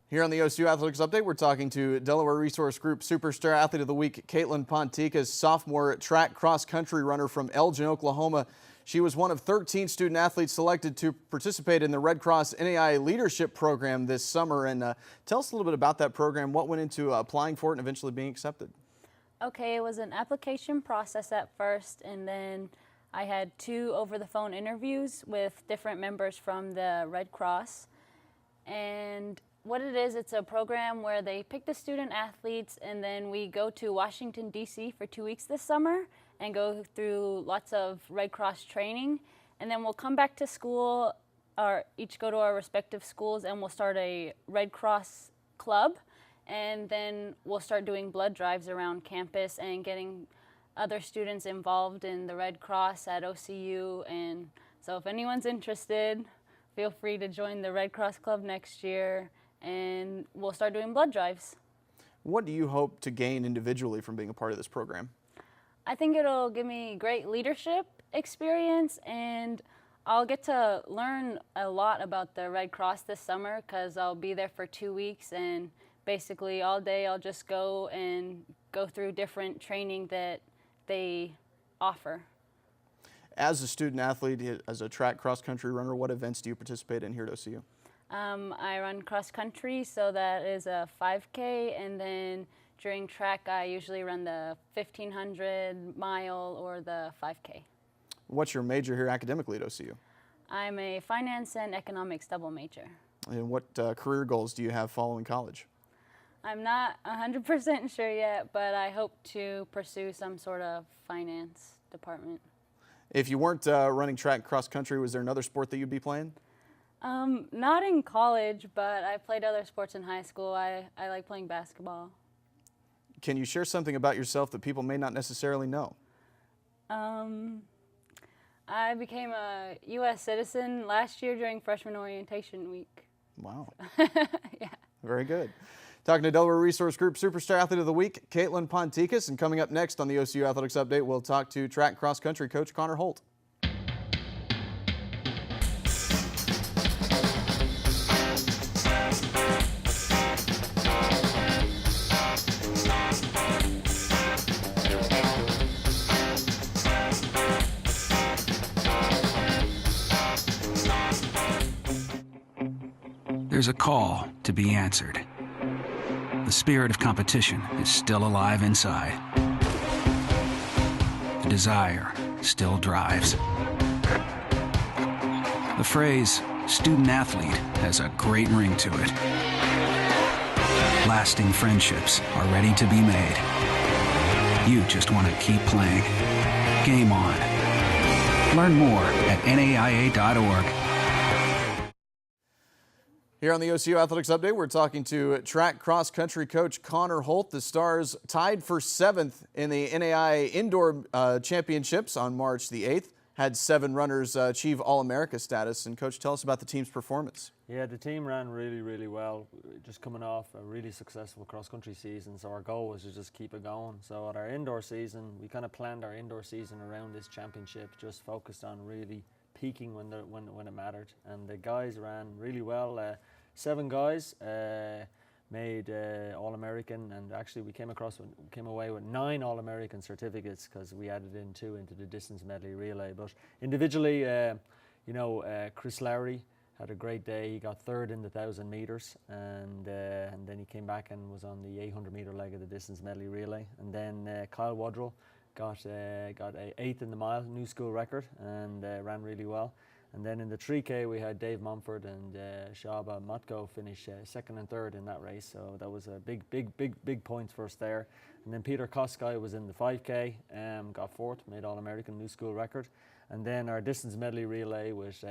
Here on the OCU Athletics Update, we're talking to Delaware Resource Group Superstar Athlete of the Week, Kaitlin Pontikes, sophomore track cross-country runner from Elgin, Oklahoma. She was one of 13 student athletes selected to participate in the Red Cross NAIA Leadership Program this summer. And tell us a little bit about that program, what went into applying for it and eventually being accepted. Okay, it was an application process at first, and then I had 2 over-the-phone interviews with different members from the Red Cross. And what it is, it's a program where they pick the student athletes, and then we go to Washington, D.C. for 2 weeks this summer and go through lots of Red Cross training. And then we'll come back to school, or each go to our respective schools, and we'll start a Red Cross club. And then we'll start doing blood drives around campus and getting other students involved in the Red Cross at OCU. And so if anyone's interested, feel free to join the Red Cross Club next year, and we'll start doing blood drives. What do you hope to gain individually from being a part of this program? I think it'll give me great leadership experience, and I'll get to learn a lot about the Red Cross this summer because I'll be there for 2 weeks, and basically all day I'll just go through different training that they offer. As a student athlete, as a track cross-country runner, what events do you participate in here at OCU? I run cross-country, so that is a 5K, and then during track I usually run the 1,500 mile or the 5K. What's your major here academically at OCU? I'm a finance and economics double major. And what career goals do you have following college? I'm not 100% sure yet, but I hope to pursue some sort of finance department. If you weren't running track cross-country, was there another sport that you'd be playing? Not in college, but I played other sports in high school. I like playing basketball. Can you share something about yourself that people may not necessarily know? I became a U.S. citizen last year during freshman orientation week. Wow. Yeah. Very good. Talking to Delaware Resource Group Superstar Athlete of the Week, Kaitlin Pontikes. And coming up next on the OCU Athletics Update, we'll talk to track cross-country coach Conor Holt. There's a call to be answered. The spirit of competition is still alive inside. The desire still drives. The phrase student athlete has a great ring to it. Lasting friendships are ready to be made. You just want to keep playing. Game on. Learn more at NAIA.org. Here on the OCU Athletics Update, we're talking to track cross-country coach Conor Holt. The Stars tied for 7th in the NAIA Indoor Championships on March the 8th. Had 7 runners achieve All-America status. And Coach, tell us about the team's performance. Yeah, the team ran really well, just coming off a really successful cross-country season. So our goal was to just keep it going. So at our indoor season, we kind of planned our indoor season around this championship, just focused on really peaking when it mattered. And the guys ran really well. 7 guys made All-American, and actually we came away with 9 All-American certificates because we added in 2 into the distance medley relay. But individually, Chris Lowry had a great day. He got 3rd in the 1,000 meters, and then he came back and was on the 800-meter leg of the distance medley relay. And then Kyle Waddrell got 8th in the mile, new school record, and ran really well. And then in the 3K, we had Dave Mumford and Shaba Matko finish 2nd and 3rd in that race. So that was a big points for us there. And then Peter Koskai was in the 5K, got 4th, made All-American, new school record. And then our distance medley relay was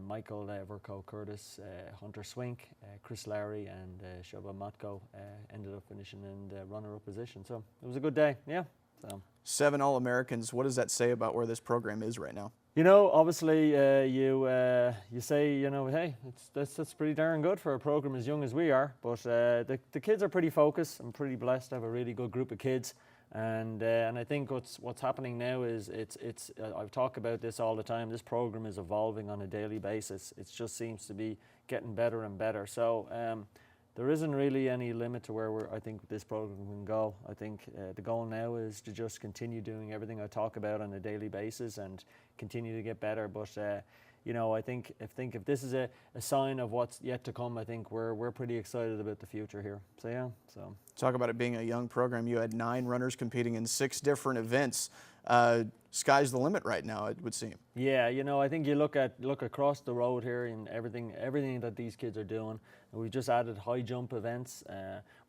Michael Verco Curtis, Hunter Swink, Chris Lowry, and Shaba Matko ended up finishing in the runner-up position. So it was a good day, yeah. So 7 All-Americans. What does that say about where this program is right now? You know, obviously, you say, hey, that's pretty darn good for a program as young as we are. But the kids are pretty focused. I'm pretty blessed to have a really good group of kids, and I think what's happening now is I've talked about this all the time. This program is evolving on a daily basis. It just seems to be getting better and better. So there isn't really any limit to where I think this program can go. I think the goal now is to just continue doing everything I talk about on a daily basis and continue to get better. But you know, I think if this is a sign of what's yet to come, I think we're pretty excited about the future here. So yeah, so. Talk about it being a young program. You had 9 runners competing in 6 different events. Sky's the limit right now, it would seem. Yeah, you know, I think you look across the road here and everything that these kids are doing. And we've just added high jump events.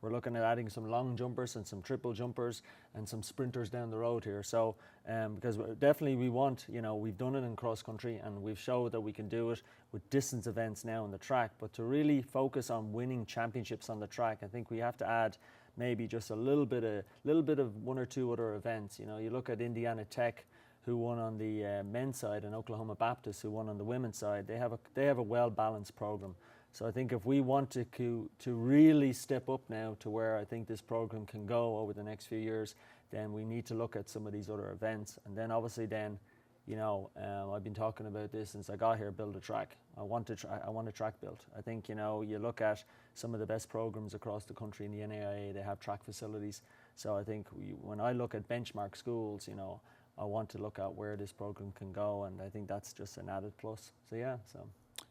We're looking at adding some long jumpers and some triple jumpers and some sprinters down the road here. So because definitely we want, you know, we've done it in cross country and we've showed that we can do it with distance events now on the track. But to really focus on winning championships on the track, I think we have to add maybe just a little bit of 1 or 2 other events. You know, you look at Indiana Tech, who won on the men's side, and Oklahoma Baptist, who won on the women's side. They have a well-balanced program. So I think if we want to really step up now to where I think this program can go over the next few years, then we need to look at some of these other events. And then obviously then, you know, I've been talking about this since I got here, build a track. I want a track built. I think, you know, you look at some of the best programs across the country in the NAIA, they have track facilities. So I think when I look at benchmark schools, you know, I want to look at where this program can go, and I think that's just an added plus. So yeah, so.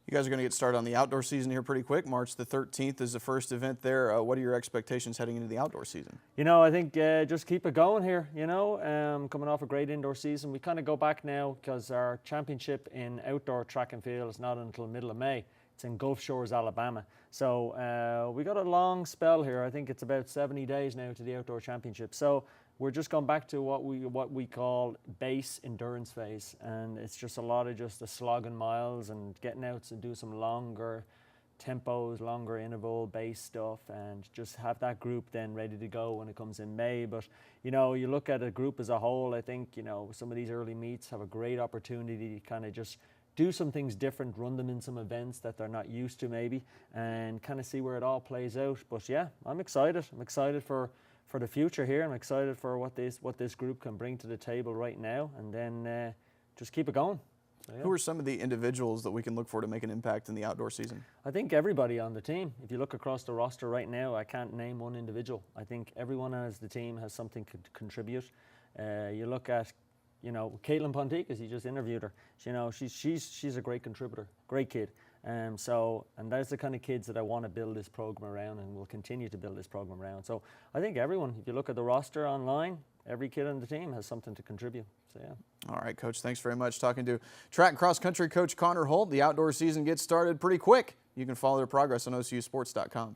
You guys are going to get started on the outdoor season here pretty quick. March the 13th is the first event there. What are your expectations heading into the outdoor season? You know, I think just keep it going here, you know. Coming off a great indoor season, we kind of go back now because our championship in outdoor track and field is not until middle of May. It's in Gulf Shores, Alabama. So we got a long spell here. I think it's about 70 days now to the outdoor championship. So we're just going back to what we call base endurance phase, and it's just a lot of just the slogging miles and getting out to do some longer tempos, longer interval base stuff, and just have that group then ready to go when it comes in May. But you know, you look at a group as a whole, I think, you know, some of these early meets have a great opportunity to kind of just do some things different, run them in some events that they're not used to maybe, and kind of see where it all plays out. But yeah, I'm excited. I'm excited for the future here. I'm excited for what this group can bring to the table right now, and then just keep it going. So, yeah. Who are some of the individuals that we can look for to make an impact in the outdoor season? I think everybody on the team. If you look across the roster right now, I can't name one individual. I think everyone as the team has something to contribute. You look at, you know, Kaitlin Pontikes, you just interviewed her. You know, she's a great contributor, great kid. And that's the kind of kids that I want to build this program around, and will continue to build this program around. So I think everyone, if you look at the roster online, every kid on the team has something to contribute. So yeah. All right, Coach, thanks very much. Talking to track and cross country coach Conor Holt. The outdoor season gets started pretty quick. You can follow their progress on OCUsports.com.